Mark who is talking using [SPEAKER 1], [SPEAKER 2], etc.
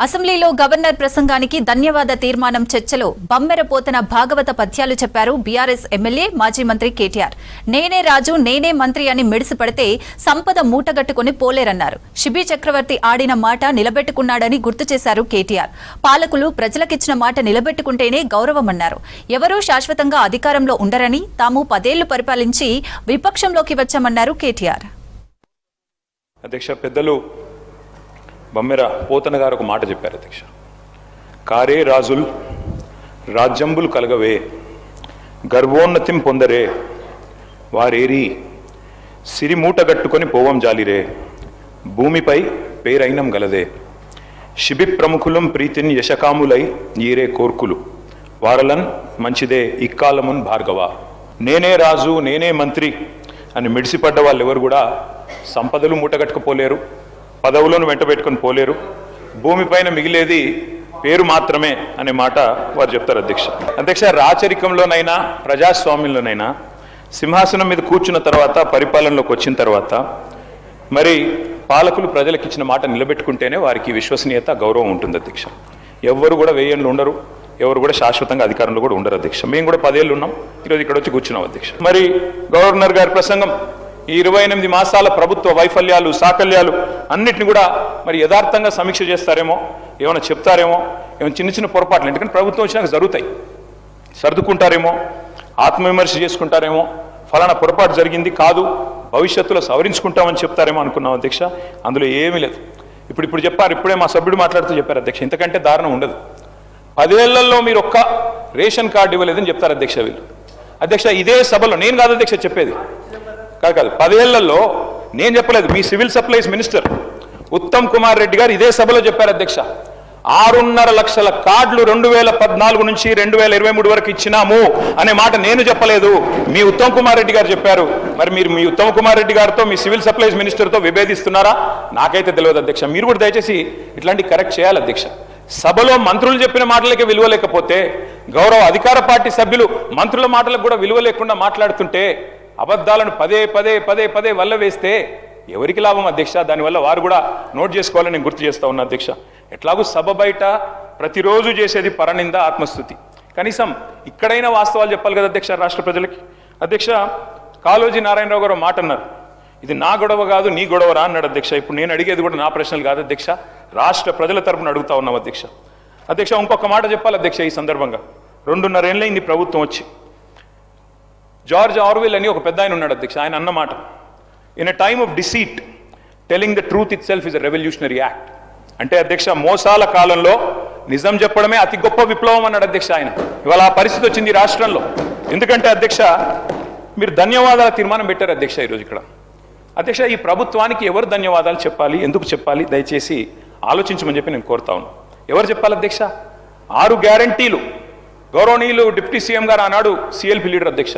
[SPEAKER 1] అసెంబ్లీలో గవర్నర్ ప్రసంగానికి ధన్యవాద తీర్మానం చర్చలో బమ్మెరపోతన భాగవత పద్యాలు చెప్పారు బీఆర్ఎస్ ఎమ్మెల్యే మాజీ మంత్రి కేటీఆర్. నేనే రాజు నేనే మంత్రి అని మిడిసిపడితే సంపద మూటగట్టుకుని పోలేరన్నారు. శిబి చక్రవర్తి ఆడిన మాట నిలబెట్టుకున్నాడని గుర్తు చేశారు కేటీఆర్. పాలకులు ప్రజలకిచ్చిన మాట నిలబెట్టుకుంటేనే గౌరవమన్నారు. ఎవరూ శాశ్వతంగా అధికారంలో ఉండరని, తాము 10 ఏళ్లు పరిపాలించి విపక్షంలోకి వచ్చామన్నారు కేటీఆర్.
[SPEAKER 2] అధ్యక్ష, పెద్దలు బమ్మెర పోతన గారు ఒక మాట చెప్పారు. అధ్యక్ష, కారే రాజుల్ రాజ్యంబులు కలగవే, గర్వోన్నతిం పొందరే, వారేరి సిరిమూటగట్టుకొని పోవం జాలిరే, భూమిపై పేరైనం గలదే, శిబి ప్రముఖులం ప్రీతిని యశకాములై ఈరే కోర్కులు, వారలన్ మంచిదే ఇక్కాలమున్ భార్గవ. నేనే రాజు నేనే మంత్రి అని మిడిసిపడ్డ వాళ్ళు ఎవరు కూడా సంపదలు మూటగట్టుకుపోలేరు, పదవులను వెంట పెట్టుకుని పోలేరు, భూమిపైన మిగిలేది పేరు మాత్రమే అనే మాట వారు చెప్తారు. అధ్యక్ష, రాచరికంలోనైనా ప్రజాస్వామ్యంలోనైనా సింహాసనం మీద కూర్చున్న తర్వాత, పరిపాలనలోకి వచ్చిన తర్వాత మరి పాలకులు ప్రజలకు ఇచ్చిన మాట నిలబెట్టుకుంటేనే వారికి విశ్వసనీయత, గౌరవం ఉంటుంది. అధ్యక్ష, ఎవరు కూడా 1000 ఏళ్ళు ఉండరు, ఎవరు కూడా శాశ్వతంగా అధికారంలో కూడా ఉండరు. అధ్యక్ష, మేము కూడా 10 ఏళ్ళు ఉన్నాం, ఈరోజు ఇక్కడ వచ్చి కూర్చున్నాం. అధ్యక్ష, మరి గవర్నర్ గారి ప్రసంగం ఈ 28 మాసాల ప్రభుత్వ వైఫల్యాలు, సాకల్యాలు అన్నిటిని కూడా మరి యథార్థంగా సమీక్ష చేస్తారేమో, ఏమైనా చెప్తారేమో, ఏమైనా చిన్న చిన్న పొరపాట్లు, ఎందుకంటే ప్రభుత్వం వచ్చినాక జరుగుతాయి, సర్దుకుంటారేమో, ఆత్మవిమర్శ చేసుకుంటారేమో, ఫలానా పొరపాటు జరిగింది కాదు భవిష్యత్తులో సవరించుకుంటామని చెప్తారేమో అనుకున్నాం. అధ్యక్ష, అందులో ఏమీ లేదు. ఇప్పుడు చెప్పారు, ఇప్పుడే మా సభ్యుడు మాట్లాడుతూ చెప్పారు. అధ్యక్ష, ఇంతకంటే దారుణం ఉండదు. 10 ఏళ్లలో మీరు ఒక్క రేషన్ కార్డు ఇవ్వలేదని చెప్తారు. అధ్యక్ష, వీళ్ళు అధ్యక్ష ఇదే సభలో, నేను కాదు అధ్యక్ష చెప్పేది, కాదు 10 ఏళ్లలో నేను చెప్పలేదు, మీ civil supplies minister Uttam Kumar Reddy గారు ఇదే సభలో చెప్పారు. అధ్యక్ష, 6.5 లక్షల కార్డులు 2014 నుంచి 2023 వరకు ఇచ్చినాము అనే మాట నేను చెప్పలేదు, మీ ఉత్తమ్ కుమార్ రెడ్డి గారు చెప్పారు. మరి మీరు మీ ఉత్తమ్ కుమార్ రెడ్డి గారితో, మీ సివిల్ సప్లైస్ మినిస్టర్తో విభేదిస్తున్నారా? నాకైతే తెలియదు. అధ్యక్ష, మీరు కూడా దయచేసి ఇట్లాంటి కరెక్ట్ చేయాలి. అధ్యక్ష, సభలో మంత్రులు చెప్పిన మాటలకే విలువ లేకపోతే, గౌరవ అధికార పార్టీ సభ్యులు మంత్రుల మాటలకు కూడా విలువ లేకుండా మాట్లాడుతుంటే, అబద్ధాలను పదే వల్ల వేస్తే ఎవరికి లాభం? అధ్యక్ష, దానివల్ల వారు కూడా నోట్ చేసుకోవాలని నేను గుర్తు చేస్తా ఉన్నా. అధ్యక్ష, ఎట్లాగూ సభ బయట ప్రతిరోజు చేసేది పరనింద, ఆత్మస్తుతి, కనీసం ఇక్కడైనా వాస్తవాలు చెప్పాలి కదా అధ్యక్ష రాష్ట్ర ప్రజలకి. అధ్యక్ష, కాళోజీ నారాయణరావు గారు మాట అన్నారు, ఇది నా గొడవ కాదు నీ గొడవ రా అన్నాడు. అధ్యక్ష, ఇప్పుడు నేను అడిగేది కూడా నా ప్రశ్నలు కాదు అధ్యక్ష, రాష్ట్ర ప్రజల తరపున అడుగుతా ఉన్నాం. అధ్యక్ష, ఇంకొక మాట చెప్పాలి. అధ్యక్ష, ఈ సందర్భంగా 2.5 ఏళ్ళైంది ప్రభుత్వం వచ్చి. జార్జ్ ఆర్వెల్ అని ఒక పెద్ద ఆయన ఉన్నాడు. అధ్యక్ష, ఆయన అన్నమాట, in a time of deceit telling the truth it self is a revolutionary act. అంటే అధ్యక్ష, మోసాల కాలంలో నిజం చెప్పడమే అతి గొప్ప విప్లవం అన్నాడు. అధ్యక్ష, ఆయన ఇవాళ ఆ పరిస్థితి వచ్చింది ఈ రాష్ట్రంలో. ఎందుకంటే అధ్యక్ష, మీరు ధన్యవాదాల తీర్మానం పెట్టారు. అధ్యక్ష, ఈరోజు ఇక్కడ అధ్యక్ష, ఈ ప్రభుత్వానికి ఎవరు ధన్యవాదాలు చెప్పాలి, ఎందుకు చెప్పాలి, దయచేసి ఆలోచించమని చెప్పి నేను కోరుతా ఉన్నాను. ఎవరు చెప్పాలి? అధ్యక్ష, 6 గ్యారంటీలు గౌరవనీయులు డిప్యూటీ సీఎం గారు ఆనాడు CLP లీడర్. అధ్యక్ష,